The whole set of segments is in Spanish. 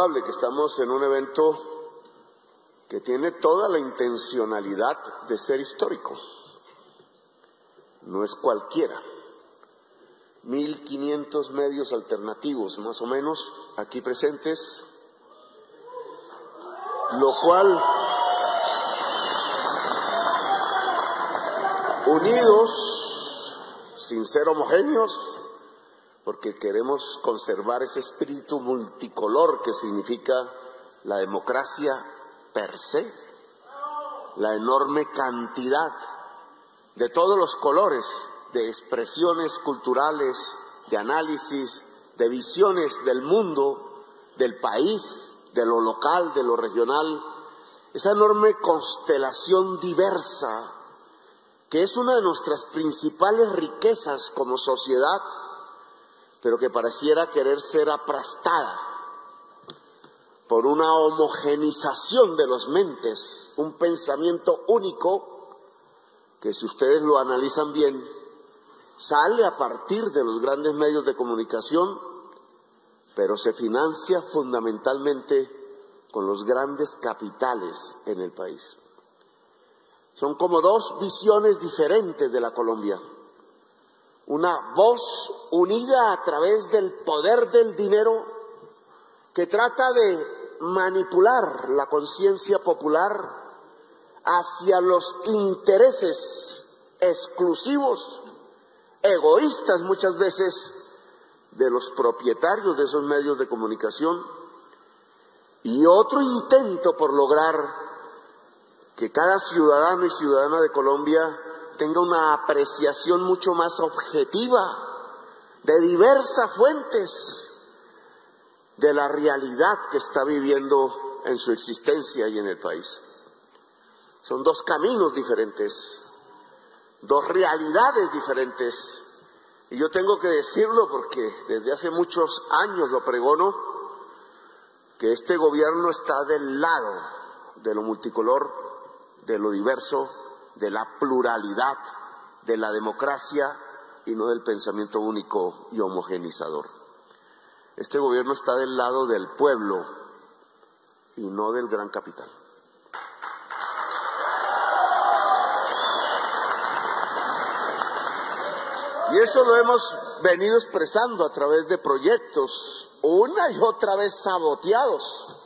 indudable que estamos en un evento que tiene toda la intencionalidad de ser histórico. No es cualquiera. 1.500 medios alternativos, más o menos, aquí presentes, lo cual, unidos, sin ser homogéneos, porque queremos conservar ese espíritu multicolor que significa la democracia per se, la enorme cantidad de todos los colores, de expresiones culturales, de análisis, de visiones del mundo, del país, de lo local, de lo regional, esa enorme constelación diversa que es una de nuestras principales riquezas como sociedad, pero que pareciera querer ser aplastada por una homogenización de las mentes, un pensamiento único que, si ustedes lo analizan bien, sale a partir de los grandes medios de comunicación, pero se financia fundamentalmente con los grandes capitales en el país. Son como dos visiones diferentes de la Colombia. Una voz unida a través del poder del dinero que trata de manipular la conciencia popular hacia los intereses exclusivos, egoístas muchas veces, de los propietarios de esos medios de comunicación, y otro intento por lograr que cada ciudadano y ciudadana de Colombia tenga una apreciación mucho más objetiva de diversas fuentes de la realidad que está viviendo en su existencia y en el país. Son dos caminos diferentes, dos realidades diferentes, y yo tengo que decirlo porque desde hace muchos años lo pregono, que este gobierno está del lado de lo multicolor, de lo diverso, de la pluralidad, de la democracia y no del pensamiento único y homogenizador. Este gobierno está del lado del pueblo y no del gran capital. Y eso lo hemos venido expresando a través de proyectos, una y otra vez saboteados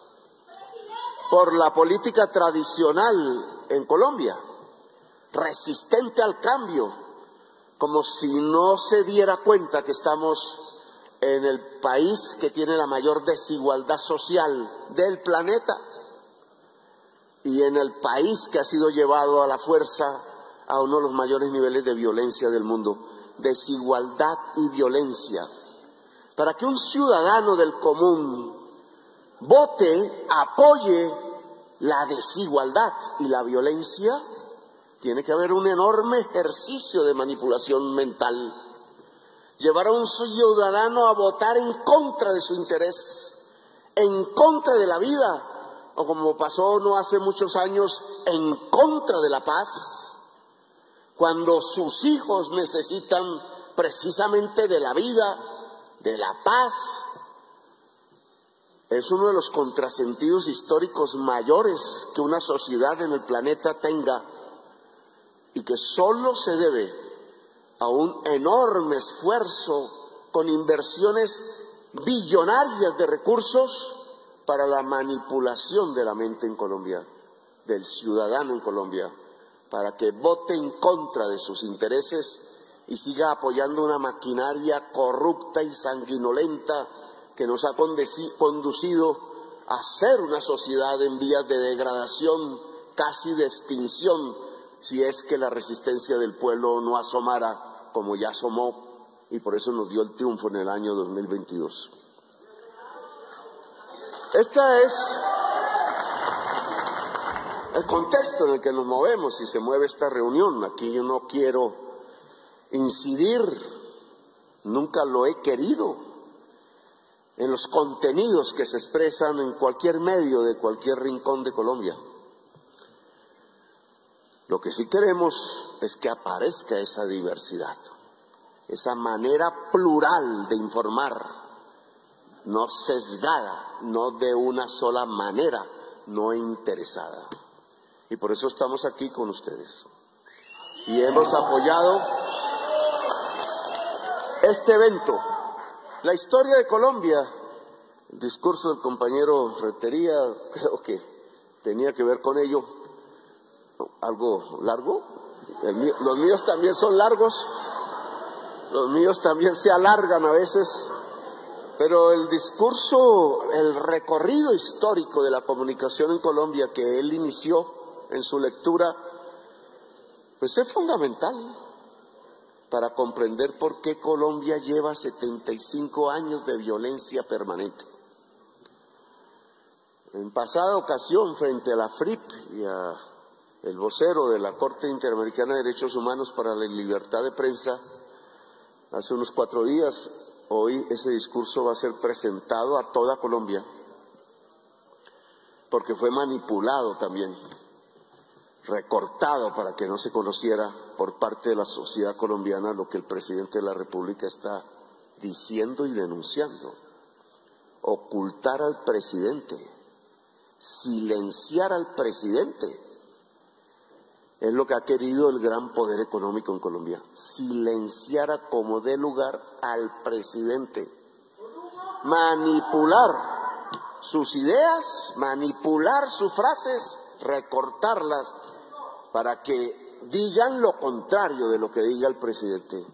por la política tradicional en Colombia, resistente al cambio, como si no se diera cuenta que estamos en el país que tiene la mayor desigualdad social del planeta y en el país que ha sido llevado a la fuerza a uno de los mayores niveles de violencia del mundo. Desigualdad y violencia. Para que un ciudadano del común vote, apoye la desigualdad y la violencia, tiene que haber un enorme ejercicio de manipulación mental. Llevar a un ciudadano a votar en contra de su interés, en contra de la vida, o como pasó no hace muchos años, en contra de la paz, cuando sus hijos necesitan precisamente de la vida, de la paz. Es uno de los contrasentidos históricos mayores que una sociedad en el planeta tenga, y que solo se debe a un enorme esfuerzo con inversiones billonarias de recursos para la manipulación de la mente en Colombia, del ciudadano en Colombia, para que vote en contra de sus intereses y siga apoyando una maquinaria corrupta y sanguinolenta que nos ha conducido a ser una sociedad en vías de degradación, casi de extinción, si es que la resistencia del pueblo no asomara como ya asomó, y por eso nos dio el triunfo en el año 2022. Este es el contexto en el que nos movemos y se mueve esta reunión. Aquí yo no quiero incidir, nunca lo he querido, en los contenidos que se expresan en cualquier medio de cualquier rincón de Colombia. Lo que sí queremos es que aparezca esa diversidad, esa manera plural de informar, no sesgada, no de una sola manera, no interesada. Y por eso estamos aquí con ustedes. Y hemos apoyado este evento. La historia de Colombia, el discurso del compañero Rentería, creo que tenía que ver con ello. ¿Algo largo? Los míos también son largos, los míos también se alargan a veces, pero el discurso, el recorrido histórico de la comunicación en Colombia que él inició en su lectura, pues es fundamental para comprender por qué Colombia lleva 75 años de violencia permanente. En pasada ocasión, frente a la FRIP y a el vocero de la Corte Interamericana de Derechos Humanos para la Libertad de Prensa, hace unos 4 días, hoy ese discurso va a ser presentado a toda Colombia, porque fue manipulado también, recortado para que no se conociera por parte de la sociedad colombiana lo que el presidente de la República está diciendo y denunciando. Ocultar al presidente, silenciar al presidente, es lo que ha querido el gran poder económico en Colombia, silenciar a como dé lugar al presidente, manipular sus ideas, manipular sus frases, recortarlas para que digan lo contrario de lo que diga el presidente.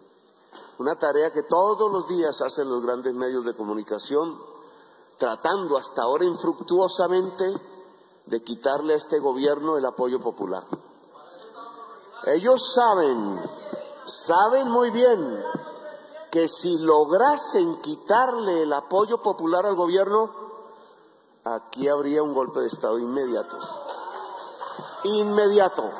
Una tarea que todos los días hacen los grandes medios de comunicación, tratando hasta ahora infructuosamente de quitarle a este gobierno el apoyo popular. Ellos saben muy bien que si lograsen quitarle el apoyo popular al gobierno, aquí habría un golpe de Estado inmediato. Inmediato.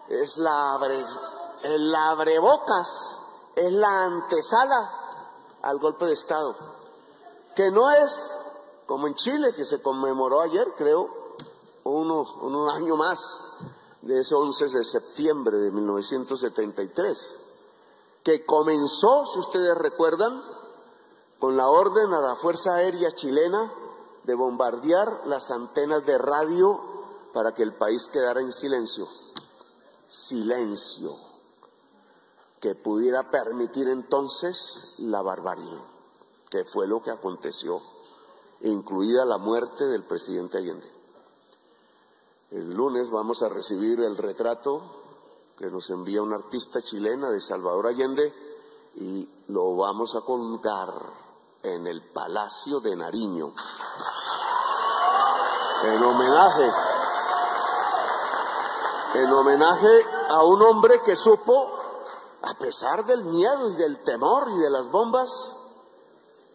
Es el abrebocas, es la antesala al golpe de Estado, que no es como en Chile, que se conmemoró ayer, creo, un año más de ese 11 de septiembre de 1973, que comenzó, si ustedes recuerdan, con la orden a la Fuerza Aérea chilena de bombardear las antenas de radio para que el país quedara en silencio, que pudiera permitir entonces la barbarie, que fue lo que aconteció, incluida la muerte del presidente Allende. El lunes vamos a recibir el retrato que nos envía una artista chilena de Salvador Allende y lo vamos a colgar en el Palacio de Nariño, en homenaje a un hombre que supo, a pesar del miedo y del temor y de las bombas,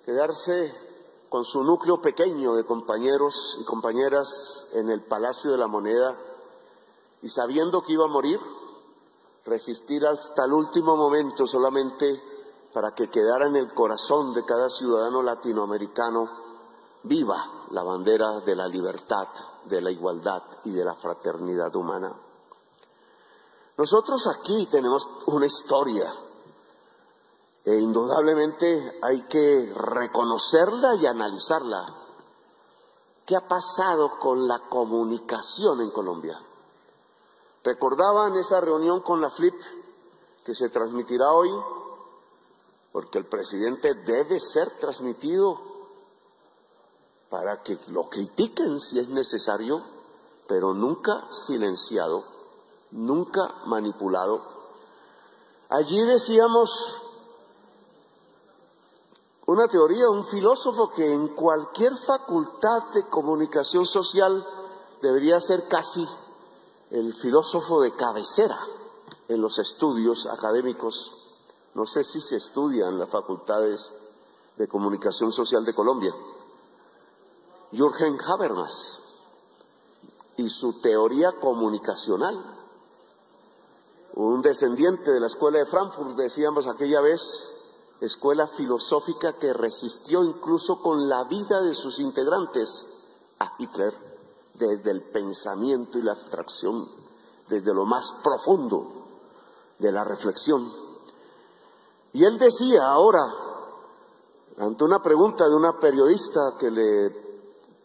quedarse con su núcleo pequeño de compañeros y compañeras en el Palacio de la Moneda y sabiendo que iba a morir, resistir hasta el último momento solamente para que quedara en el corazón de cada ciudadano latinoamericano viva la bandera de la libertad, de la igualdad y de la fraternidad humana. Nosotros aquí tenemos una historia e indudablemente hay que reconocerla y analizarla. ¿Qué ha pasado con la comunicación en Colombia? ¿Recordaban esa reunión con la FLIP que se transmitirá hoy? Porque el presidente debe ser transmitido para que lo critiquen si es necesario, pero nunca silenciado, nunca manipulado. Allí decíamos una teoría, un filósofo que en cualquier facultad de comunicación social debería ser casi el filósofo de cabecera en los estudios académicos. No sé si se estudian las facultades de comunicación social de Colombia. Jürgen Habermas y su teoría comunicacional. Un descendiente de la escuela de Frankfurt, decíamos aquella vez, escuela filosófica que resistió incluso con la vida de sus integrantes a Hitler, desde el pensamiento y la abstracción, desde lo más profundo de la reflexión. Y él decía ahora, ante una pregunta de una periodista que le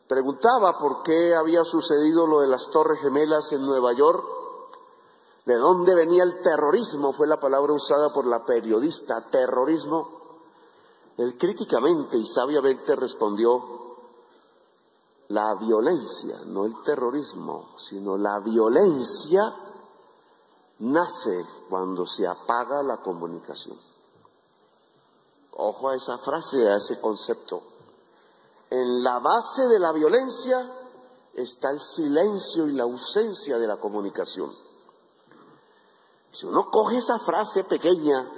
preguntaba por qué había sucedido lo de las Torres Gemelas en Nueva York, de dónde venía el terrorismo, fue la palabra usada por la periodista, terrorismo. Él críticamente y sabiamente respondió: la violencia, no el terrorismo, sino la violencia nace cuando se apaga la comunicación. Ojo a esa frase, a ese concepto. En la base de la violencia está el silencio y la ausencia de la comunicación. Si uno coge esa frase pequeña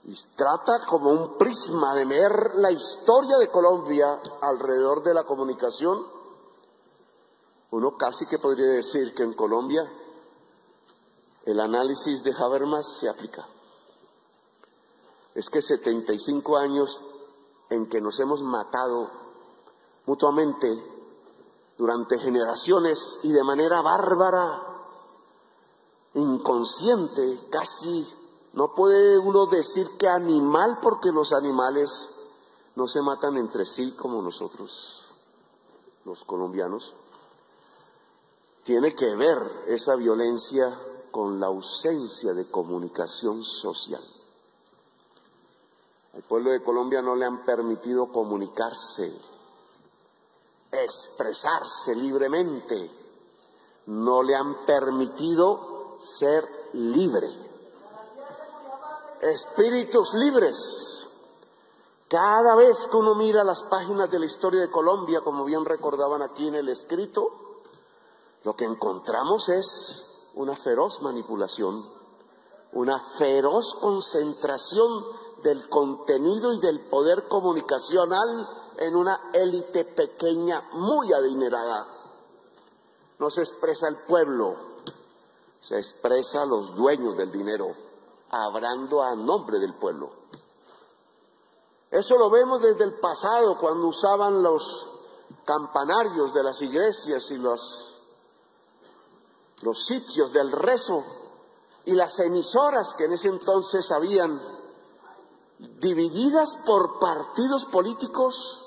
y trata como un prisma de ver la historia de Colombia alrededor de la comunicación, uno casi que podría decir que en Colombia el análisis de Habermas se aplica. Es que 75 años en que nos hemos matado mutuamente durante generaciones y de manera bárbara, inconsciente, casi no puede uno decir que animal, porque los animales no se matan entre sí como nosotros, los colombianos. Tiene que ver esa violencia con la ausencia de comunicación social. Al pueblo de Colombia no le han permitido comunicarse, expresarse libremente, no le han permitido ser libre. Espíritus libres. Cada vez que uno mira las páginas de la historia de Colombia, como bien recordaban aquí en el escrito, lo que encontramos es una feroz manipulación, una feroz concentración del contenido y del poder comunicacional en una élite pequeña muy adinerada. No se expresa el pueblo, se expresa los dueños del dinero, hablando a nombre del pueblo. Eso lo vemos desde el pasado, cuando usaban los campanarios de las iglesias y los sitios del rezo y las emisoras que en ese entonces habían, divididas por partidos políticos,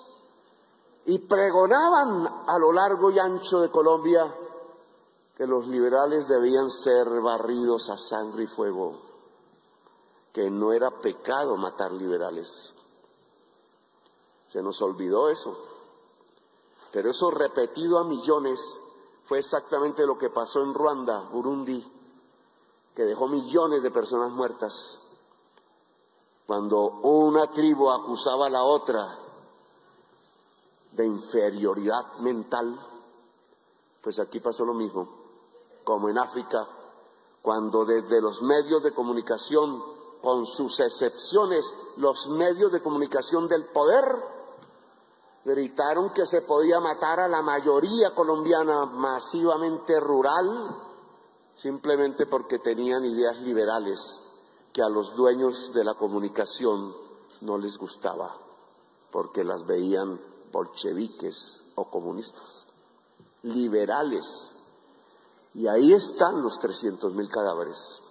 y pregonaban a lo largo y ancho de Colombia que los liberales debían ser barridos a sangre y fuego, que no era pecado matar liberales. Se nos olvidó eso, pero eso repetido a millones fue exactamente lo que pasó en Ruanda, Burundi, que dejó millones de personas muertas. Cuando una tribu acusaba a la otra de inferioridad mental, pues aquí pasó lo mismo, como en África, cuando desde los medios de comunicación, con sus excepciones, los medios de comunicación del poder, gritaron que se podía matar a la mayoría colombiana masivamente rural, simplemente porque tenían ideas liberales que a los dueños de la comunicación no les gustaba, porque las veían bolcheviques o comunistas, liberales. Y ahí están los 300.000 cadáveres.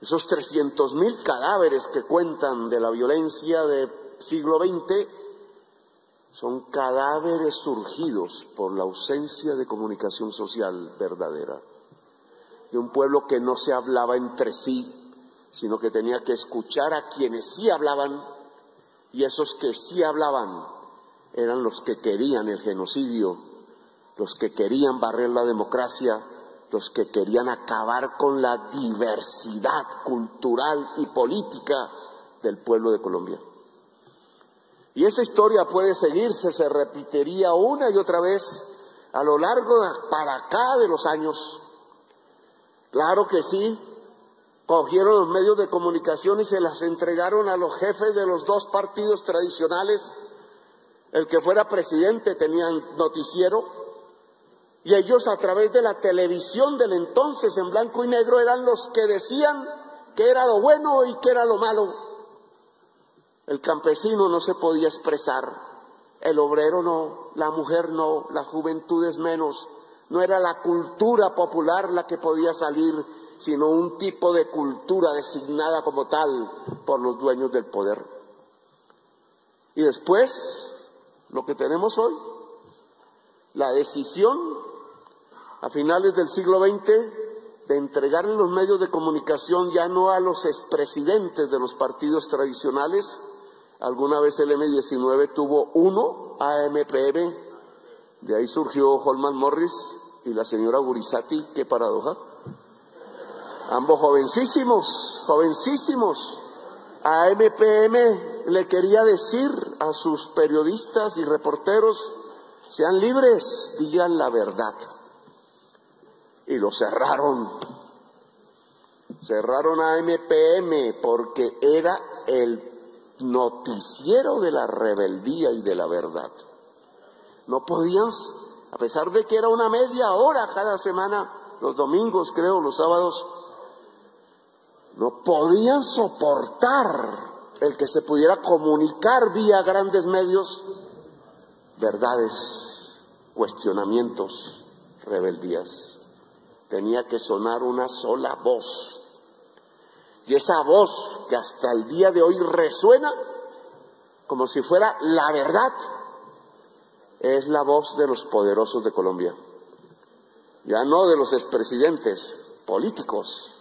Esos 300.000 cadáveres que cuentan de la violencia del siglo XX son cadáveres surgidos por la ausencia de comunicación social verdadera, de un pueblo que no se hablaba entre sí, sino que tenía que escuchar a quienes sí hablaban, y esos que sí hablaban eran los que querían el genocidio, los que querían barrer la democracia, los que querían acabar con la diversidad cultural y política del pueblo de Colombia. Y esa historia puede seguirse, se repetiría una y otra vez a lo largo para acá de los años. Claro que sí, cogieron los medios de comunicación y se las entregaron a los jefes de los dos partidos tradicionales. El que fuera presidente tenía noticiero, y ellos a través de la televisión del entonces en blanco y negro eran los que decían qué era lo bueno y qué era lo malo. El campesino no se podía expresar, el obrero no, la mujer no, la juventud es menos. No era la cultura popular la que podía salir, sino un tipo de cultura designada como tal por los dueños del poder. Y después, lo que tenemos hoy, la decisión a finales del siglo XX de entregarle los medios de comunicación ya no a los expresidentes de los partidos tradicionales. Alguna vez el M19 tuvo uno, AMPM, de ahí surgió Holman Morris y la señora Gurizati, qué paradoja. Ambos jovencísimos. AMPM le quería decir a sus periodistas y reporteros: sean libres, digan la verdad. Y lo cerraron. Cerraron a AMPM porque era el noticiero de la rebeldía y de la verdad. No podían, a pesar de que era una media hora cada semana, los domingos creo, los sábados, no podían soportar el que se pudiera comunicar vía grandes medios verdades, cuestionamientos, rebeldías. Tenía que sonar una sola voz. Y esa voz que hasta el día de hoy resuena como si fuera la verdad, es la voz de los poderosos de Colombia. Ya no de los expresidentes políticos,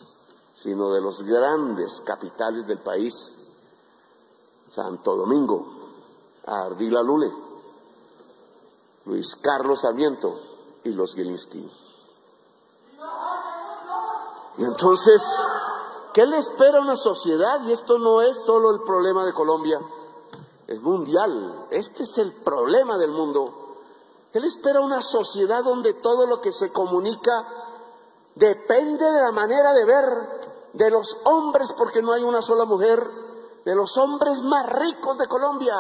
sino de los grandes capitales del país: Santo Domingo, Ardila Lule, Luis Carlos Sarmiento y los Gilinski. Y entonces, ¿qué le espera a una sociedad? Y esto no es solo el problema de Colombia, es mundial. Este es el problema del mundo. ¿Qué le espera a una sociedad donde todo lo que se comunica depende de la manera de ver de los hombres, porque no hay una sola mujer, de los hombres más ricos de Colombia,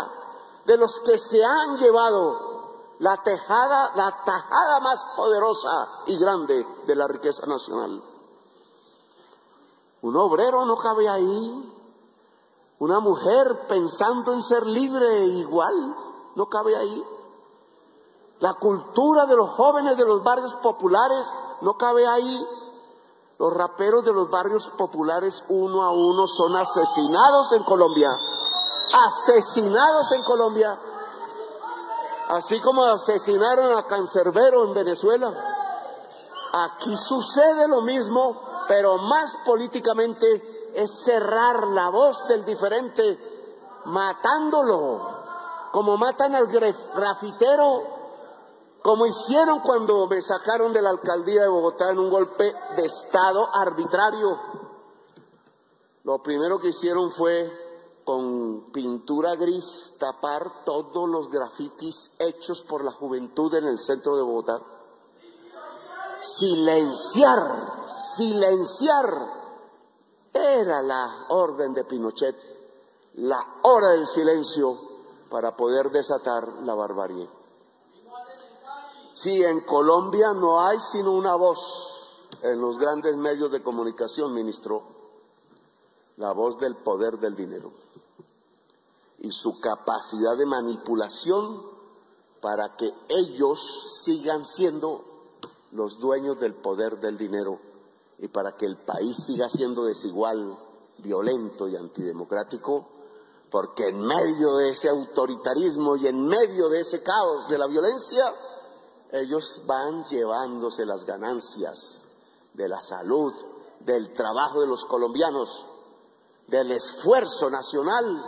de los que se han llevado la tajada más poderosa y grande de la riqueza nacional? Un obrero no cabe ahí, una mujer pensando en ser libre igual no cabe ahí. La cultura de los jóvenes de los barrios populares no cabe ahí. Los raperos de los barrios populares uno a uno son asesinados en Colombia. Asesinados en Colombia. Así como asesinaron a Cancerbero en Venezuela. Aquí sucede lo mismo, pero más políticamente, es cerrar la voz del diferente, matándolo, como matan al grafitero, como hicieron cuando me sacaron de la alcaldía de Bogotá en un golpe de Estado arbitrario. Lo primero que hicieron fue con pintura gris tapar todos los grafitis hechos por la juventud en el centro de Bogotá. Silenciar era la orden de Pinochet, la hora del silencio para poder desatar la barbarie. Sí, en Colombia no hay sino una voz en los grandes medios de comunicación, ministro: la voz del poder del dinero y su capacidad de manipulación para que ellos sigan siendo los dueños del poder del dinero y para que el país siga siendo desigual, violento y antidemocrático, porque en medio de ese autoritarismo y en medio de ese caos de la violencia, ellos van llevándose las ganancias de la salud, del trabajo de los colombianos, del esfuerzo nacional,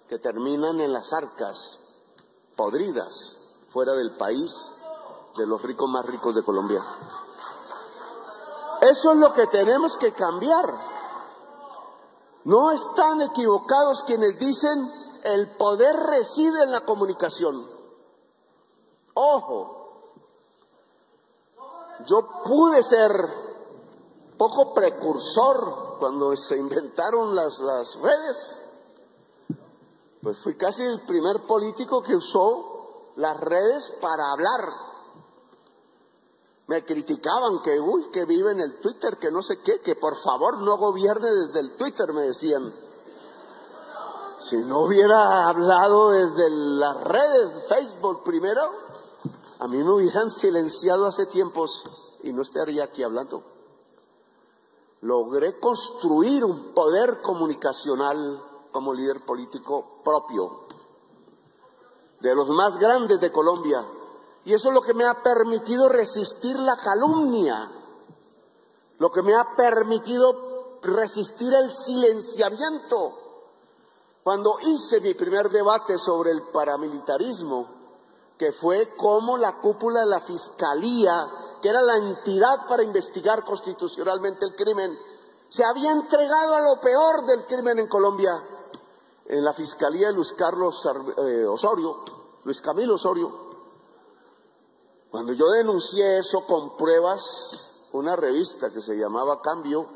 que terminan en las arcas podridas fuera del país de los ricos más ricos de Colombia. Eso es lo que tenemos que cambiar. No están equivocados quienes dicen el poder reside en la comunicación. Ojo, yo pude ser poco precursor cuando se inventaron las redes. Pues fui casi el primer político que usó las redes para hablar. Me criticaban que vive en el Twitter, que no sé qué, que por favor no gobierne desde el Twitter, me decían. Si no hubiera hablado desde las redes, Facebook primero, a mí me hubieran silenciado hace tiempos y no estaría aquí hablando. Logré construir un poder comunicacional como líder político propio. de los más grandes de Colombia. Y eso es lo que me ha permitido resistir la calumnia, lo que me ha permitido resistir el silenciamiento. Cuando hice mi primer debate sobre el paramilitarismo, que fue como la cúpula de la Fiscalía, que era la entidad para investigar constitucionalmente el crimen, se había entregado a lo peor del crimen en Colombia, en la Fiscalía de Luis Camilo Osorio. Cuando yo denuncié eso con pruebas, una revista que se llamaba Cambio,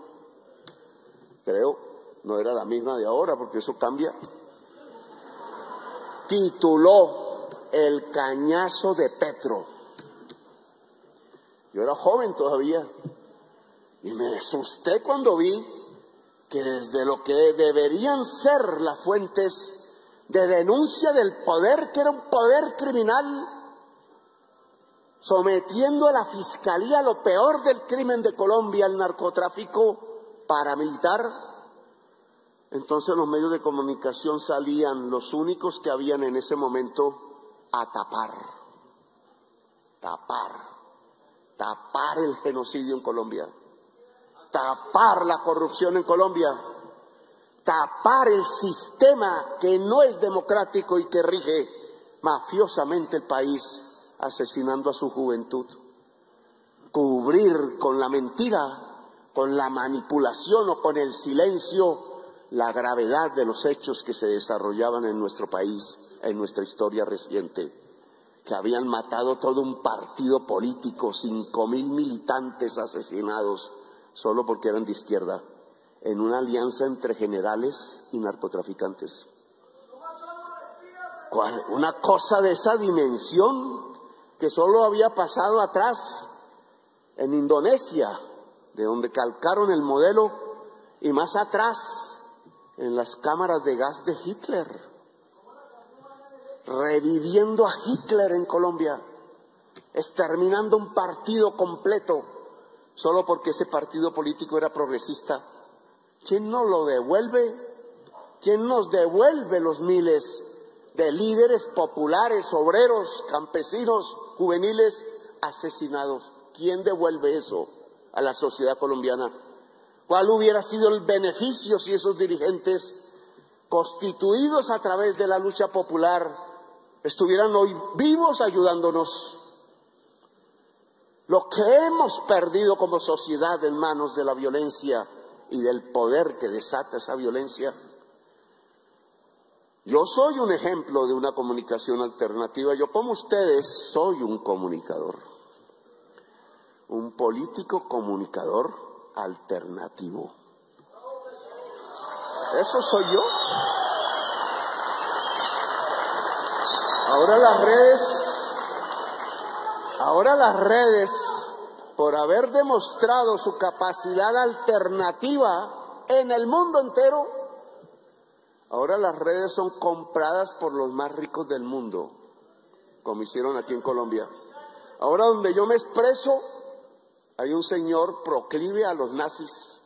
creo, no era la misma de ahora porque eso cambia, tituló El cañazo de Petro. Yo era joven todavía y me asusté cuando vi que desde lo que deberían ser las fuentes de denuncia del poder, que era un poder criminal, sometiendo a la Fiscalía lo peor del crimen de Colombia, el narcotráfico paramilitar. Entonces los medios de comunicación salían, los únicos que habían en ese momento, a tapar el genocidio en Colombia, tapar la corrupción en Colombia, tapar el sistema que no es democrático y que rige mafiosamente el país, asesinando a su juventud, cubrir con la mentira, con la manipulación o con el silencio la gravedad de los hechos que se desarrollaban en nuestro país, en nuestra historia reciente, que habían matado todo un partido político, 5.000 militantes asesinados solo porque eran de izquierda, en una alianza entre generales y narcotraficantes. Una cosa de esa dimensión que solo había pasado atrás en Indonesia, de donde calcaron el modelo, y más atrás en las cámaras de gas de Hitler, reviviendo a Hitler en Colombia, exterminando un partido completo, solo porque ese partido político era progresista. ¿Quién nos lo devuelve? ¿Quién nos devuelve los miles de líderes populares, obreros, campesinos, juveniles asesinados? ¿Quién devuelve eso a la sociedad colombiana? ¿Cuál hubiera sido el beneficio si esos dirigentes, constituidos a través de la lucha popular, estuvieran hoy vivos ayudándonos? Lo que hemos perdido como sociedad en manos de la violencia y del poder que desata esa violencia. Yo soy un ejemplo de una comunicación alternativa. Yo, como ustedes, soy un comunicador, un político comunicador alternativo. Eso soy yo. Ahora las redes, por haber demostrado su capacidad alternativa en el mundo entero, ahora las redes son compradas por los más ricos del mundo, como hicieron aquí en Colombia. Ahora donde yo me expreso, hay un señor proclive a los nazis,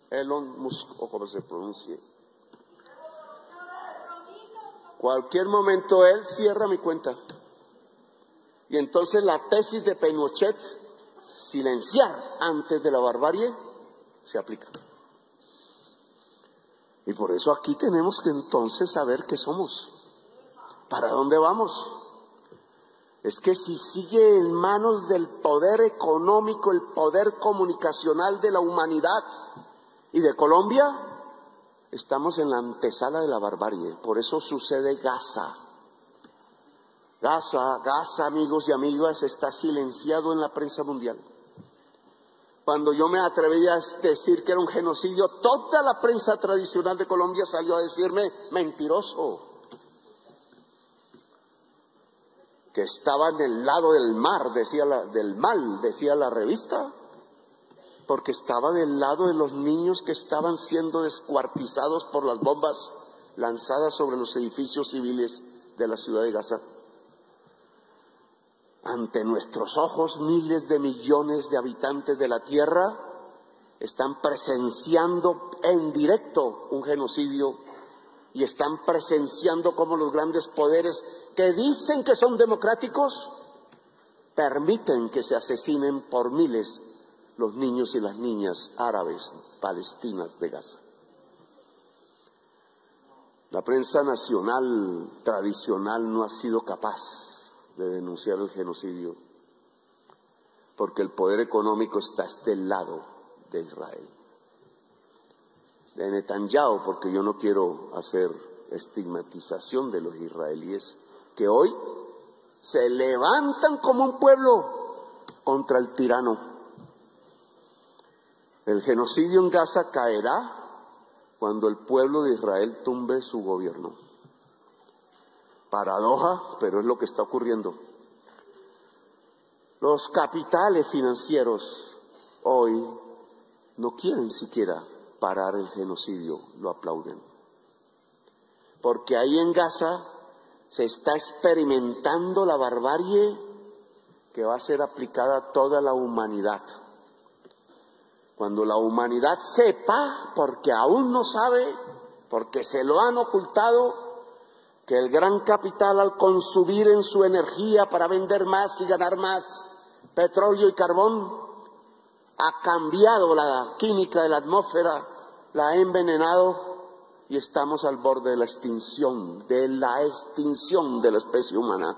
Elon Musk, o como se pronuncie. Cualquier momento él cierra mi cuenta. Y entonces la tesis de Pinochet, silenciar antes de la barbarie, se aplica. Y por eso aquí tenemos que entonces saber qué somos, para dónde vamos. Es que si sigue en manos del poder económico, el poder comunicacional de la humanidad y de Colombia, estamos en la antesala de la barbarie. Por eso sucede Gaza. Gaza, amigos y amigas, está silenciado en la prensa mundial. Cuando yo me atreví a decir que era un genocidio, toda la prensa tradicional de Colombia salió a decirme mentiroso, que estaba en el lado del mar, del mal, decía la revista, porque estaba del lado de los niños que estaban siendo descuartizados por las bombas lanzadas sobre los edificios civiles de la ciudad de Gaza. Ante nuestros ojos, miles de millones de habitantes de la tierra están presenciando en directo un genocidio y están presenciando cómo los grandes poderes que dicen que son democráticos permiten que se asesinen por miles los niños y las niñas árabes, palestinas de Gaza. La prensa nacional tradicional no ha sido capaz de denunciar el genocidio porque el poder económico está del lado de Israel. De Netanyahu, porque yo no quiero hacer estigmatización de los israelíes que hoy se levantan como un pueblo contra el tirano. El genocidio en Gaza caerá cuando el pueblo de Israel tumbe su gobierno. Paradoja, pero es lo que está ocurriendo. Los capitales financieros hoy no quieren siquiera parar el genocidio, lo aplauden. Porque ahí en Gaza se está experimentando la barbarie que va a ser aplicada a toda la humanidad. Cuando la humanidad sepa, porque aún no sabe, porque se lo han ocultado, que el gran capital al consumir en su energía para vender más y ganar más petróleo y carbón, ha cambiado la química de la atmósfera, la ha envenenado y estamos al borde de la extinción de la especie humana.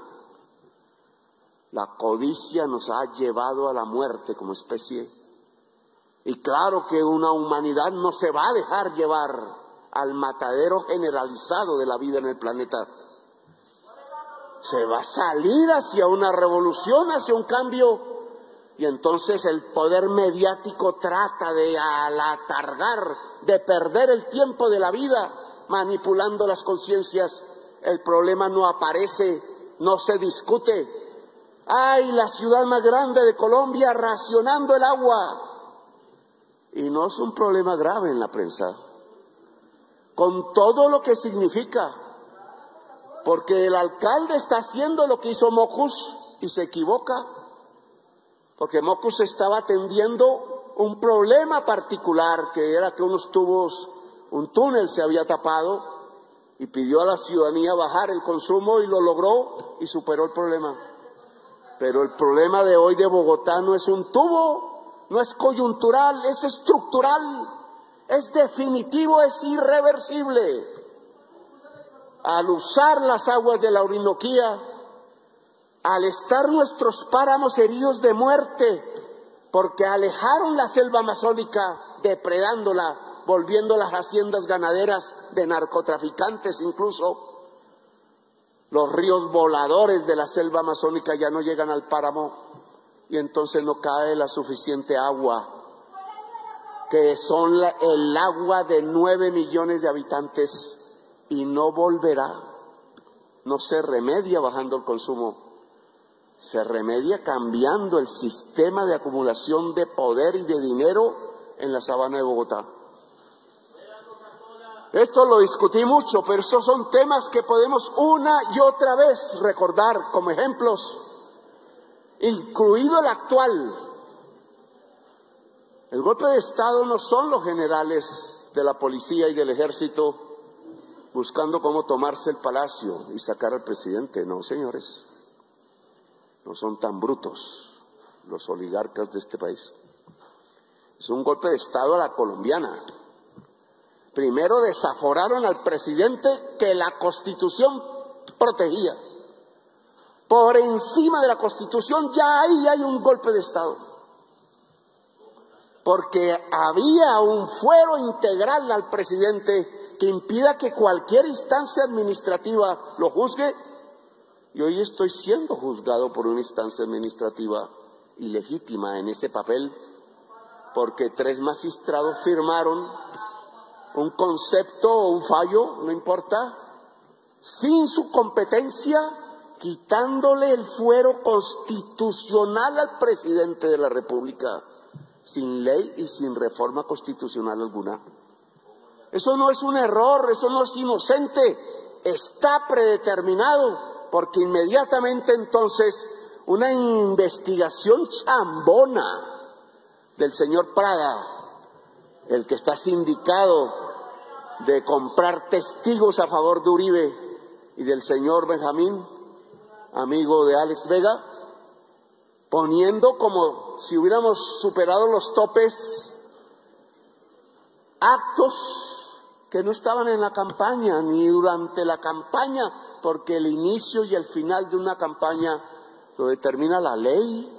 La codicia nos ha llevado a la muerte como especie. Y claro que una humanidad no se va a dejar llevar al matadero generalizado de la vida en el planeta. Se va a salir hacia una revolución, hacia un cambio. Y entonces el poder mediático trata de alatargar, de perder el tiempo de la vida, manipulando las conciencias. El problema no aparece, no se discute. ¡Ay, la ciudad más grande de Colombia racionando el agua! Y no es un problema grave en la prensa, con todo lo que significa, porque el alcalde está haciendo lo que hizo Mockus y se equivoca, porque Mockus estaba atendiendo un problema particular, que era que unos tubos, un túnel se había tapado, y pidió a la ciudadanía bajar el consumo y lo logró y superó el problema. Pero el problema de hoy de Bogotá no es un tubo, no es coyuntural, es estructural, es definitivo, es irreversible. Al usar las aguas de la Orinoquía, al estar nuestros páramos heridos de muerte, porque alejaron la selva amazónica, depredándola, volviendo las haciendas ganaderas de narcotraficantes incluso, los ríos voladores de la selva amazónica ya no llegan al páramo, y entonces no cae la suficiente agua, que son el agua de 9 millones de habitantes, y no volverá. No se remedia bajando el consumo, se remedia cambiando el sistema de acumulación de poder y de dinero en la sabana de Bogotá. Esto lo discutí mucho, pero estos son temas que podemos una y otra vez recordar como ejemplos, incluido el actual. El golpe de Estado no son los generales de la policía y del ejército buscando cómo tomarse el palacio y sacar al presidente. No, señores, no son tan brutos los oligarcas de este país. Es un golpe de Estado a la colombiana. Primero desaforaron al presidente que la Constitución protegía. Por encima de la Constitución ya ahí hay un golpe de Estado. Porque había un fuero integral al presidente que impida que cualquier instancia administrativa lo juzgue. Y hoy estoy siendo juzgado por una instancia administrativa ilegítima en ese papel, porque 3 magistrados firmaron un concepto o un fallo, no importa, sin su competencia, quitándole el fuero constitucional al presidente de la República, sin ley y sin reforma constitucional alguna. Eso no es un error, eso no es inocente, está predeterminado, porque inmediatamente entonces una investigación chambona del señor Prada, el que está sindicado de comprar testigos a favor de Uribe y del señor Benjamín, amigo de Alex Vega, poniendo como si hubiéramos superado los topes actos que no estaban en la campaña ni durante la campaña, porque el inicio y el final de una campaña lo determina la ley,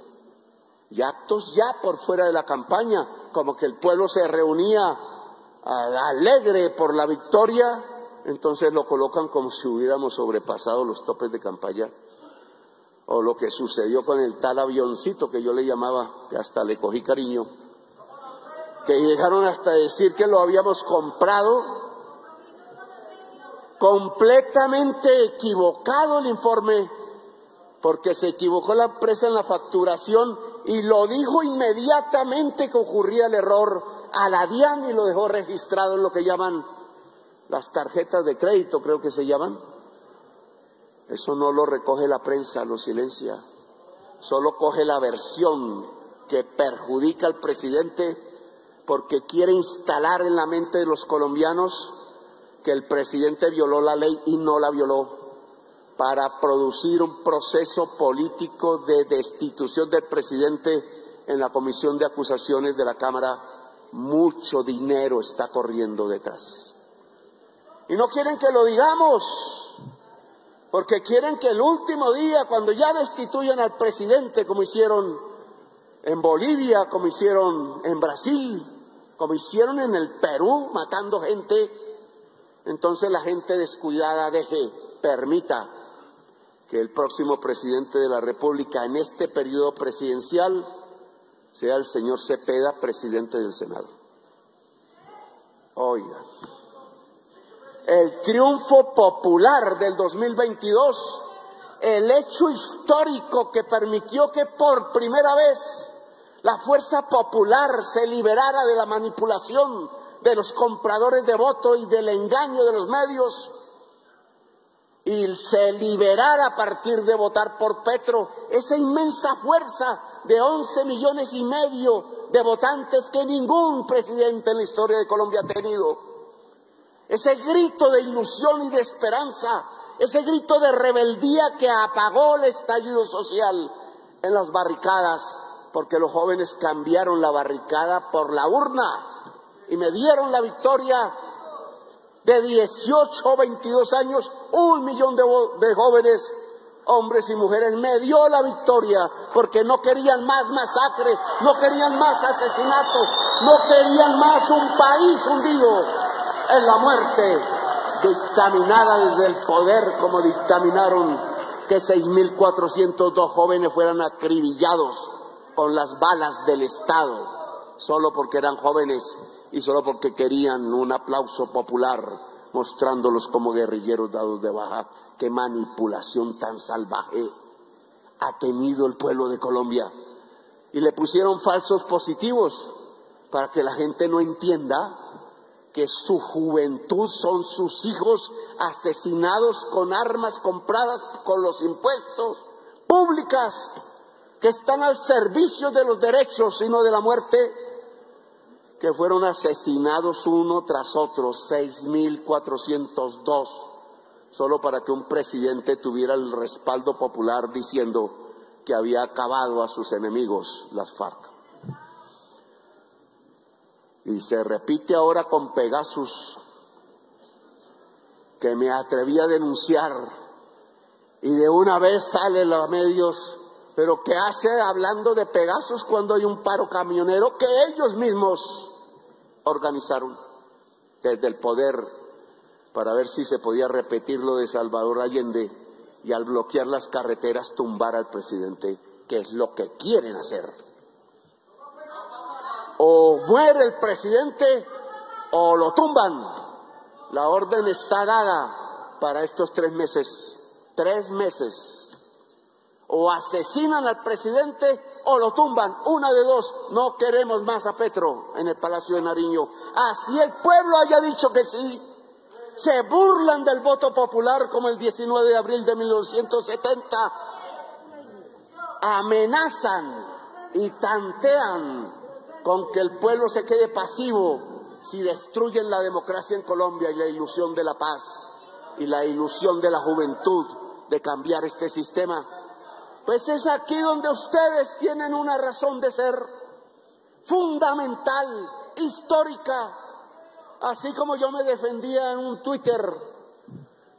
y actos ya por fuera de la campaña, como que el pueblo se reunía alegre por la victoria, entonces lo colocan como si hubiéramos sobrepasado los topes de campaña. O lo que sucedió con el tal avioncito que yo le llamaba, que hasta le cogí cariño, que llegaron hasta decir que lo habíamos comprado. Completamente equivocado el informe, porque se equivocó la empresa en la facturación y lo dijo inmediatamente que ocurría el error a la DIAN y lo dejó registrado en lo que llaman las tarjetas de crédito, creo que se llaman. Eso no lo recoge la prensa, lo silencia. Solo coge la versión que perjudica al presidente porque quiere instalar en la mente de los colombianos que el presidente violó la ley y no la violó, para producir un proceso político de destitución del presidente en la comisión de acusaciones de la Cámara. Mucho dinero está corriendo detrás. Y no quieren que lo digamos, porque quieren que el último día, cuando ya destituyan al presidente, como hicieron en Bolivia, como hicieron en Brasil, como hicieron en el Perú, matando gente, entonces la gente descuidada permita que el próximo presidente de la República en este periodo presidencial sea el señor Cepeda, presidente del Senado. Oiga, el triunfo popular del 2022, el hecho histórico que permitió que por primera vez la fuerza popular se liberara de la manipulación de los compradores de voto y del engaño de los medios y se liberara a partir de votar por Petro, esa inmensa fuerza de 11,5 millones de votantes que ningún presidente en la historia de Colombia ha tenido. Ese grito de ilusión y de esperanza, ese grito de rebeldía que apagó el estallido social en las barricadas, porque los jóvenes cambiaron la barricada por la urna y me dieron la victoria. De 18 o 22 años, 1 millón de jóvenes, hombres y mujeres, me dio la victoria, porque no querían más masacre, no querían más asesinatos, no querían más un país hundido en la muerte, dictaminada desde el poder, como dictaminaron que 6.402 jóvenes fueran acribillados con las balas del Estado, solo porque eran jóvenes y solo porque querían un aplauso popular, mostrándolos como guerrilleros dados de baja. Qué manipulación tan salvaje ha tenido el pueblo de Colombia. Y le pusieron falsos positivos para que la gente no entienda que su juventud son sus hijos asesinados con armas compradas con los impuestos públicas, que están al servicio de los derechos y no de la muerte, que fueron asesinados uno tras otro, 6.402, solo para que un presidente tuviera el respaldo popular diciendo que había acabado a sus enemigos, las FARC. Y se repite ahora con Pegasus, que me atreví a denunciar, y de una vez salen los medios. Pero ¿qué hace hablando de Pegasus cuando hay un paro camionero que ellos mismos organizaron desde el poder para ver si se podía repetir lo de Salvador Allende y al bloquear las carreteras tumbar al presidente, que es lo que quieren hacer? O muere el presidente o lo tumban. La orden está dada para estos 3 meses. 3 meses. O asesinan al presidente o lo tumban, una de dos. No queremos más a Petro en el Palacio de Nariño. Así el pueblo haya dicho que sí. Se burlan del voto popular como el 19 de abril de 1970. Amenazan y tantean con que el pueblo se quede pasivo si destruyen la democracia en Colombia y la ilusión de la paz y la ilusión de la juventud de cambiar este sistema? Pues es aquí donde ustedes tienen una razón de ser fundamental, histórica. Así como yo me defendía en un Twitter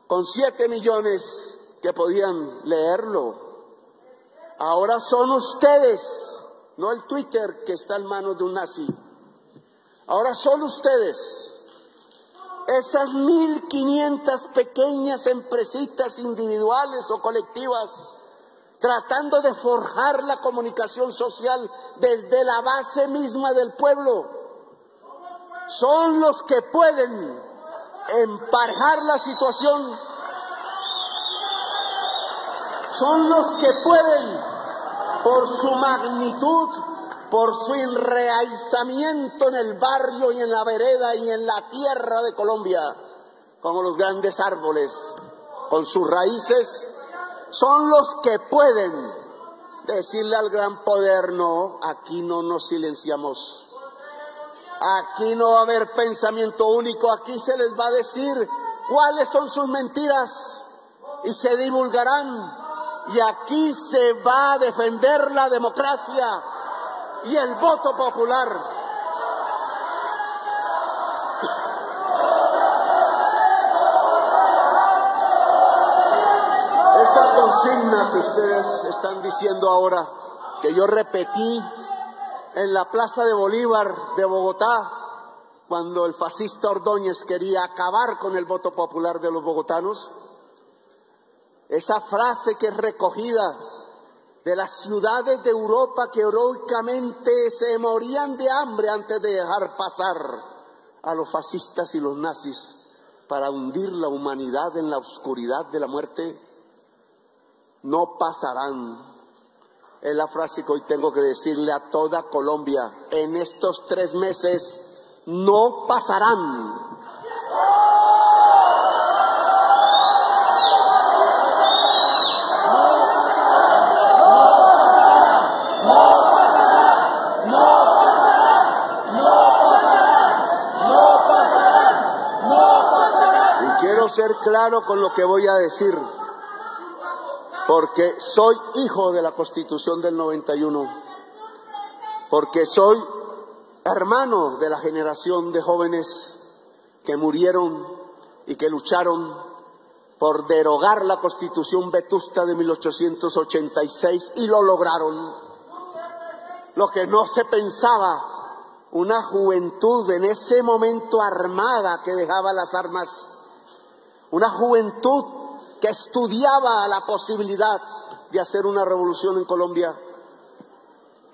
con 7 millones que podían leerlo, ahora son ustedes, no el Twitter que está en manos de un nazi. Ahora son ustedes, esas 1.500 pequeñas empresitas individuales o colectivas, tratando de forjar la comunicación social desde la base misma del pueblo. Son los que pueden emparejar la situación, son los que pueden, por su magnitud, por su enraizamiento en el barrio y en la vereda y en la tierra de Colombia, como los grandes árboles con sus raíces, son los que pueden decirle al gran poder: no, aquí no nos silenciamos, aquí no va a haber pensamiento único, aquí se les va a decir cuáles son sus mentiras y se divulgarán, y aquí se va a defender la democracia y el voto popular. Esa consigna que ustedes están diciendo ahora, que yo repetí en la Plaza de Bolívar de Bogotá, cuando el fascista Ordóñez quería acabar con el voto popular de los bogotanos, esa frase que es recogida de las ciudades de Europa que heroicamente se morían de hambre antes de dejar pasar a los fascistas y los nazis para hundir la humanidad en la oscuridad de la muerte, no pasarán. Es la frase que hoy tengo que decirle a toda Colombia: en estos 3 meses no pasarán. Ser claro con lo que voy a decir, porque soy hijo de la Constitución del 91, porque soy hermano de la generación de jóvenes que murieron y que lucharon por derogar la Constitución vetusta de 1886 y lo lograron. Lo que no se pensaba, una juventud en ese momento armada que dejaba las armas, una juventud que estudiaba la posibilidad de hacer una revolución en Colombia,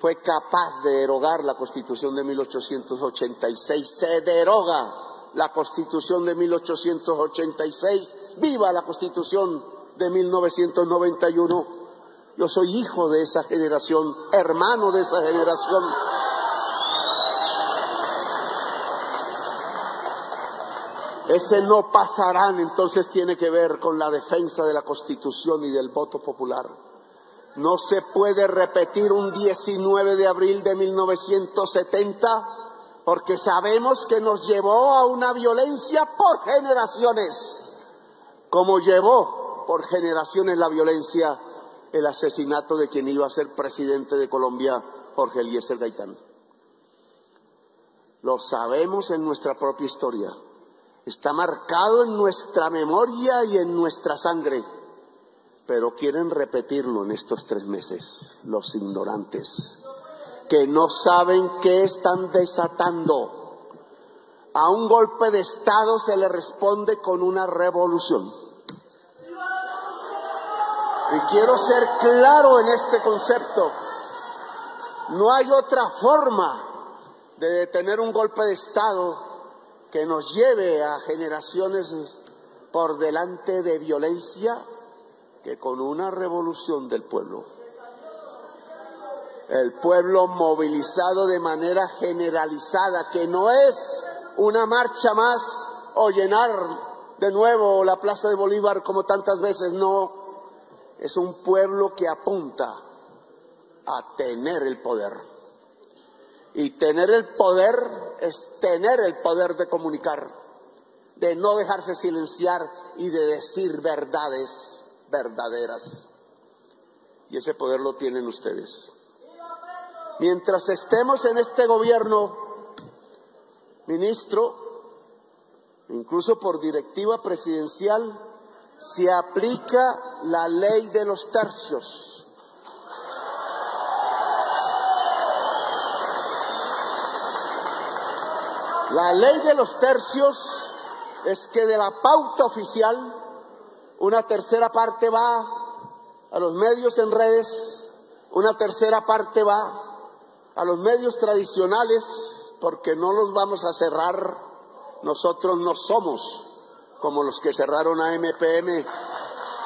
fue capaz de derogar la Constitución de 1886. Se deroga la Constitución de 1886. ¡Viva la Constitución de 1991! Yo soy hijo de esa generación, hermano de esa generación. Ese no pasarán, entonces, tiene que ver con la defensa de la Constitución y del voto popular. No se puede repetir un 19 de abril de 1970, porque sabemos que nos llevó a una violencia por generaciones, como llevó por generaciones la violencia el asesinato de quien iba a ser presidente de Colombia, Jorge Eliezer Gaitán. Lo sabemos en nuestra propia historia. Está marcado en nuestra memoria y en nuestra sangre, pero quieren repetirlo en estos 3 meses, los ignorantes, que no saben qué están desatando. A un golpe de Estado se le responde con una revolución. Y quiero ser claro en este concepto. No hay otra forma de detener un golpe de Estado que nos lleve a generaciones por delante de violencia que con una revolución del pueblo. El pueblo movilizado de manera generalizada, que no es una marcha más o llenar de nuevo la Plaza de Bolívar como tantas veces, no. Es un pueblo que apunta a tener el poder. Y tener el poder es tener el poder de comunicar, de no dejarse silenciar y de decir verdades verdaderas. Y ese poder lo tienen ustedes. Mientras estemos en este gobierno, ministro, incluso por directiva presidencial, se aplica la ley de los tercios. La ley de los tercios es que de la pauta oficial, una tercera parte va a los medios en redes, una tercera parte va a los medios tradicionales, porque no los vamos a cerrar. Nosotros no somos como los que cerraron a MPM,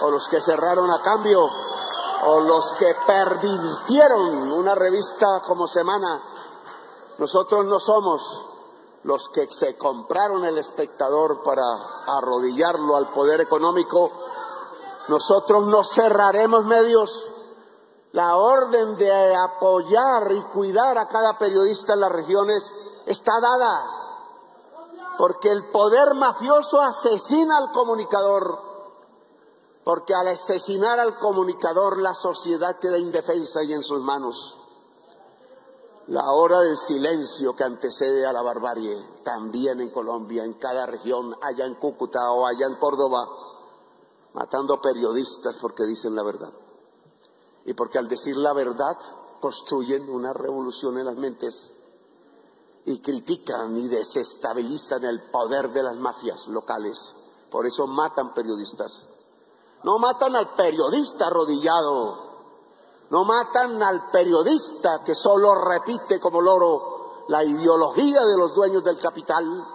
o los que cerraron a Cambio, o los que pervirtieron una revista como Semana. Nosotros no somos los que se compraron El Espectador para arrodillarlo al poder económico. Nosotros no cerraremos medios. La orden de apoyar y cuidar a cada periodista en las regiones está dada, porque el poder mafioso asesina al comunicador, porque al asesinar al comunicador la sociedad queda indefensa y en sus manos. La hora del silencio que antecede a la barbarie, también en Colombia, en cada región, allá en Cúcuta o allá en Córdoba, matando periodistas porque dicen la verdad. Y porque al decir la verdad construyen una revolución en las mentes y critican y desestabilizan el poder de las mafias locales. Por eso matan periodistas. No matan al periodista arrodillado, no matan al periodista que solo repite como loro la ideología de los dueños del capital,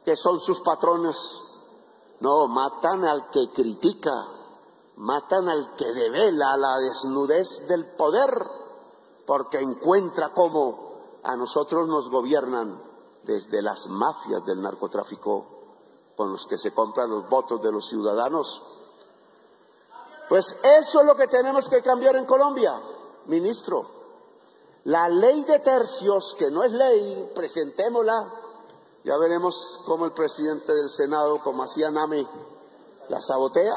que son sus patrones. No, matan al que critica, matan al que devela la desnudez del poder, porque encuentra cómo a nosotros nos gobiernan desde las mafias del narcotráfico con los que se compran los votos de los ciudadanos. Pues eso es lo que tenemos que cambiar en Colombia, ministro. La ley de tercios, que no es ley, presentémosla. Ya veremos cómo el presidente del Senado, como hacía Name, la sabotea.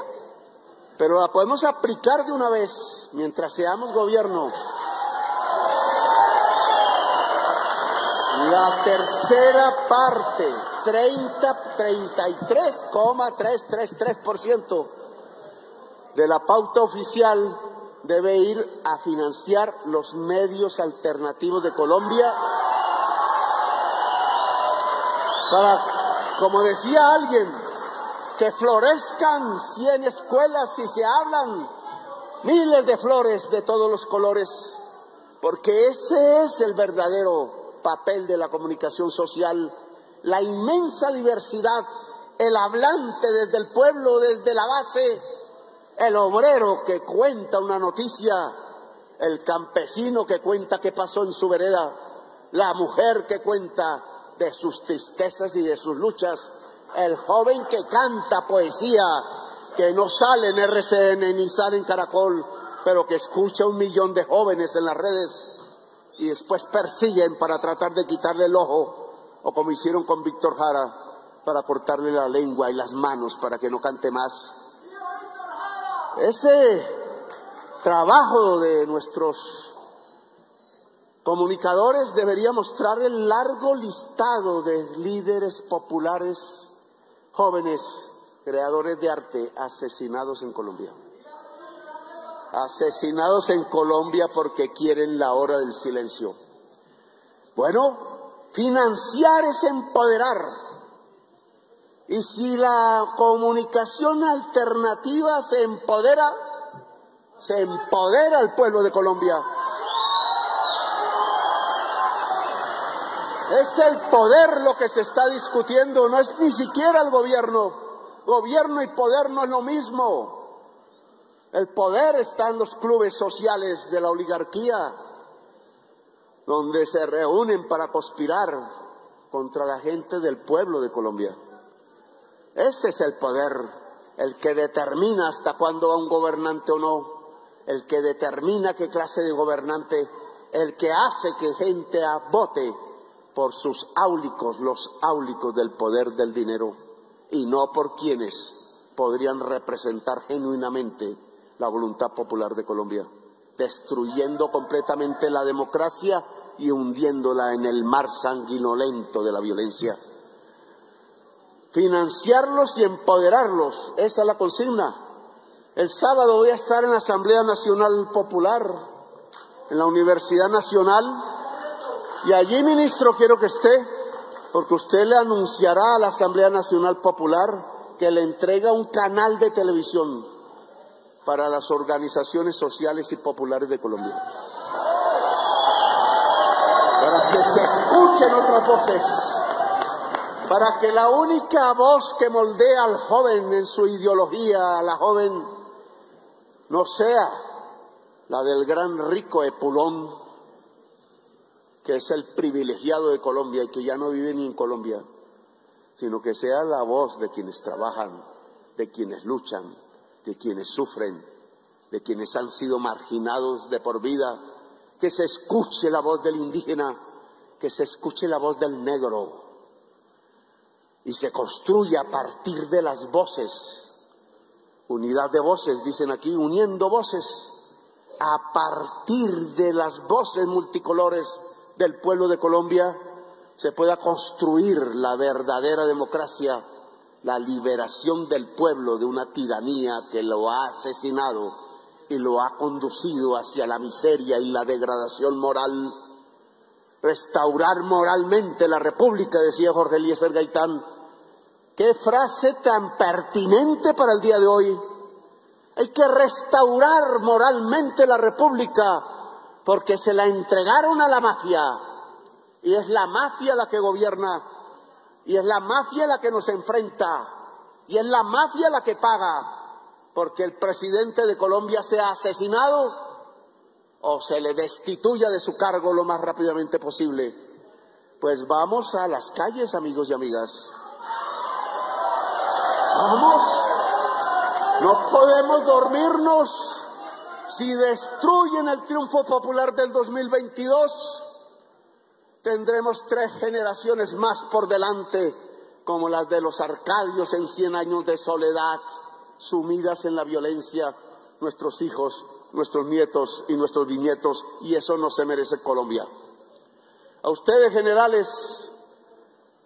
Pero la podemos aplicar de una vez mientras seamos gobierno. La tercera parte, 33,333% de la pauta oficial debe ir a financiar los medios alternativos de Colombia para, como decía alguien, que florezcan 100 escuelas y se hablan miles de flores de todos los colores, porque ese es el verdadero papel de la comunicación social, la inmensa diversidad, el hablante desde el pueblo, desde la base, el obrero que cuenta una noticia, el campesino que cuenta qué pasó en su vereda, la mujer que cuenta de sus tristezas y de sus luchas, el joven que canta poesía, que no sale en RCN ni sale en Caracol, pero que escucha 1 millón de jóvenes en las redes y después persiguen para tratar de quitarle el ojo, o como hicieron con Víctor Jara, para cortarle la lengua y las manos para que no cante más. Ese trabajo de nuestros comunicadores debería mostrar el largo listado de líderes populares, jóvenes, creadores de arte, asesinados en Colombia. Asesinados en Colombia porque quieren la hora del silencio. Bueno, financiar es empoderar. Y si la comunicación alternativa se empodera el pueblo de Colombia. Es el poder lo que se está discutiendo, no es ni siquiera el gobierno. Gobierno y poder no es lo mismo. El poder está en los clubes sociales de la oligarquía, donde se reúnen para conspirar contra la gente del pueblo de Colombia. Ese es el poder, el que determina hasta cuándo va un gobernante o no, el que determina qué clase de gobernante, el que hace que gente vote por sus áulicos, los áulicos del poder del dinero, y no por quienes podrían representar genuinamente la voluntad popular de Colombia, destruyendo completamente la democracia y hundiéndola en el mar sanguinolento de la violencia. Financiarlos y empoderarlos, esa es la consigna. El sábado voy a estar en la Asamblea Nacional Popular, en la Universidad Nacional, y allí, ministro, quiero que esté, porque usted le anunciará a la Asamblea Nacional Popular que le entrega un canal de televisión para las organizaciones sociales y populares de Colombia, para que se escuchen otras voces, para que la única voz que moldea al joven en su ideología, a la joven, no sea la del gran rico Epulón, que es el privilegiado de Colombia y que ya no vive ni en Colombia, sino que sea la voz de quienes trabajan, de quienes luchan, de quienes sufren, de quienes han sido marginados de por vida, que se escuche la voz del indígena, que se escuche la voz del negro, y se construya a partir de las voces, unidad de voces, dicen aquí, uniendo voces, a partir de las voces multicolores del pueblo de Colombia, se pueda construir la verdadera democracia, la liberación del pueblo de una tiranía que lo ha asesinado y lo ha conducido hacia la miseria y la degradación moral. Restaurar moralmente la república, decía Jorge Eliezer Gaitán. Qué frase tan pertinente para el día de hoy. Hay que restaurar moralmente la república porque se la entregaron a la mafia, y es la mafia la que gobierna, y es la mafia la que nos enfrenta, y es la mafia la que paga porque el presidente de Colombia sea asesinado o se le destituya de su cargo lo más rápidamente posible. Pues vamos a las calles, amigos y amigas. Vamos, no podemos dormirnos. Si destruyen el triunfo popular del 2022, tendremos 3 generaciones más por delante, como las de los Arcadios en 100 años de soledad, sumidas en la violencia, nuestros hijos, nuestros nietos y nuestros bisnietos, y eso no se merece Colombia. A ustedes, generales,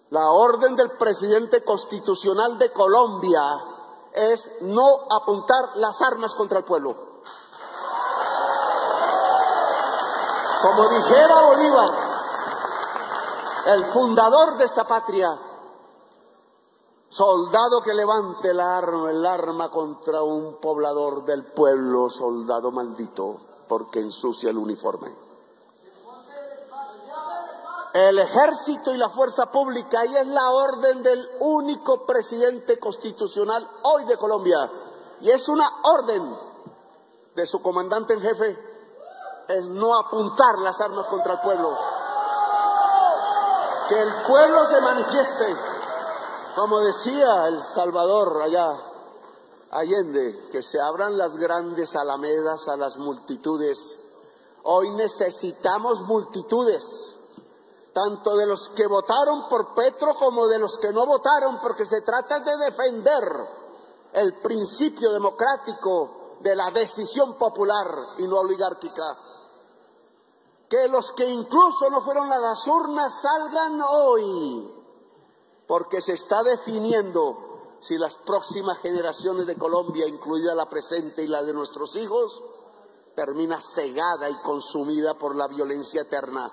la orden del presidente constitucional de Colombia es no apuntar las armas contra el pueblo. Como dijera Bolívar, el fundador de esta patria, soldado que levante el arma contra un poblador del pueblo, soldado maldito, porque ensucia el uniforme. El ejército y la fuerza pública, y es la orden del único presidente constitucional hoy de Colombia, y es una orden de su comandante en jefe, es no apuntar las armas contra el pueblo. Que el pueblo se manifieste, como decía el Salvador allá, Allende, que se abran las grandes alamedas a las multitudes. Hoy necesitamos multitudes, tanto de los que votaron por Petro como de los que no votaron, porque se trata de defender el principio democrático de la decisión popular y no oligárquica. Que los que incluso no fueron a las urnas salgan hoy, porque se está definiendo si las próximas generaciones de Colombia, incluida la presente y la de nuestros hijos, termina cegada y consumida por la violencia eterna,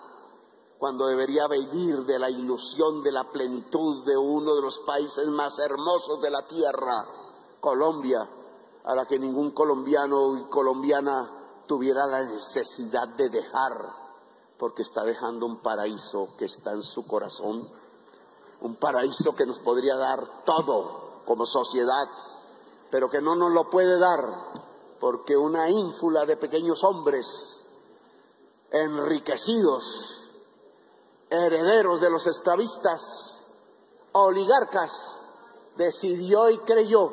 cuando debería vivir de la ilusión de la plenitud de uno de los países más hermosos de la tierra, Colombia, a la que ningún colombiano y colombiana tuviera la necesidad de dejar, porque está dejando un paraíso que está en su corazón, un paraíso que nos podría dar todo como sociedad, pero que no nos lo puede dar porque una ínfula de pequeños hombres enriquecidos, herederos de los esclavistas, oligarcas, decidió y creyó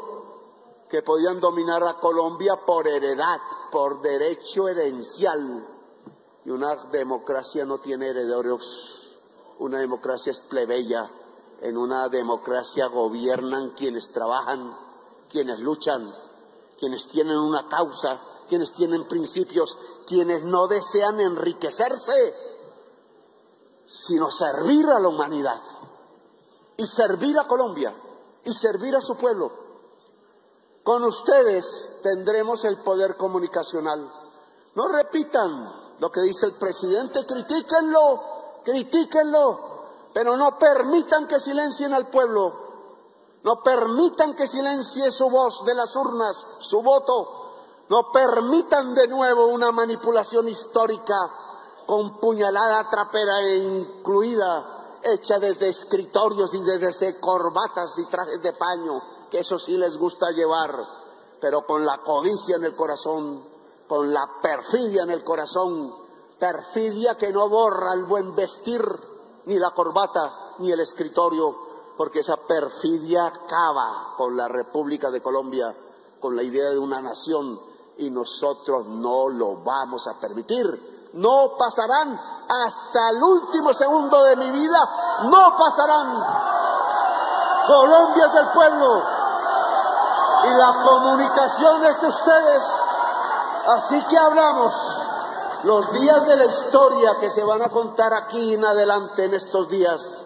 que podían dominar a Colombia por heredad, por derecho herencial. Y una democracia no tiene herederos, una democracia es plebeya. En una democracia gobiernan quienes trabajan, quienes luchan, quienes tienen una causa, quienes tienen principios, quienes no desean enriquecerse, sino servir a la humanidad y servir a Colombia y servir a su pueblo. Con ustedes tendremos el poder comunicacional. No repitan lo que dice el presidente, critíquenlo, pero no permitan que silencien al pueblo, no permitan que silencie su voz de las urnas, su voto. No permitan de nuevo una manipulación histórica con puñalada trapera e incluida, hecha desde escritorios y desde corbatas y trajes de paño, que eso sí les gusta llevar, pero con la codicia en el corazón, con la perfidia en el corazón, perfidia que no borra el buen vestir, ni la corbata, ni el escritorio, porque esa perfidia acaba con la República de Colombia, con la idea de una nación, y nosotros no lo vamos a permitir. No pasarán hasta el último segundo de mi vida, no pasarán. Colombia es del pueblo y la comunicación es de ustedes. Así que hablamos los días de la historia que se van a contar aquí en adelante en estos días,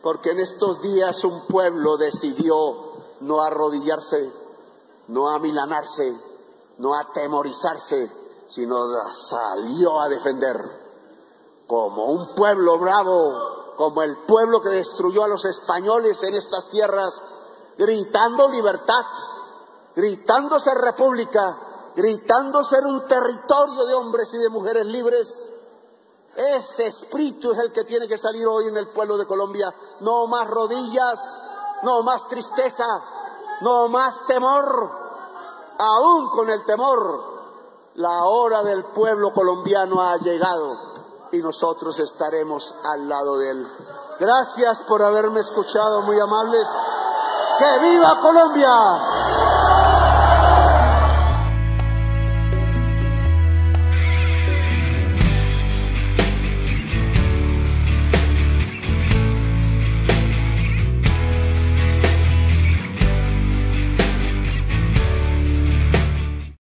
porque en estos días un pueblo decidió no arrodillarse, no amilanarse, no atemorizarse, sino salió a defender como un pueblo bravo, como el pueblo que destruyó a los españoles en estas tierras, gritando libertad, gritando ser república, gritando ser un territorio de hombres y de mujeres libres. Ese espíritu es el que tiene que salir hoy en el pueblo de Colombia. No más rodillas, no más tristeza, no más temor. Aún con el temor, la hora del pueblo colombiano ha llegado y nosotros estaremos al lado de él. Gracias por haberme escuchado, muy amables. ¡Que viva Colombia!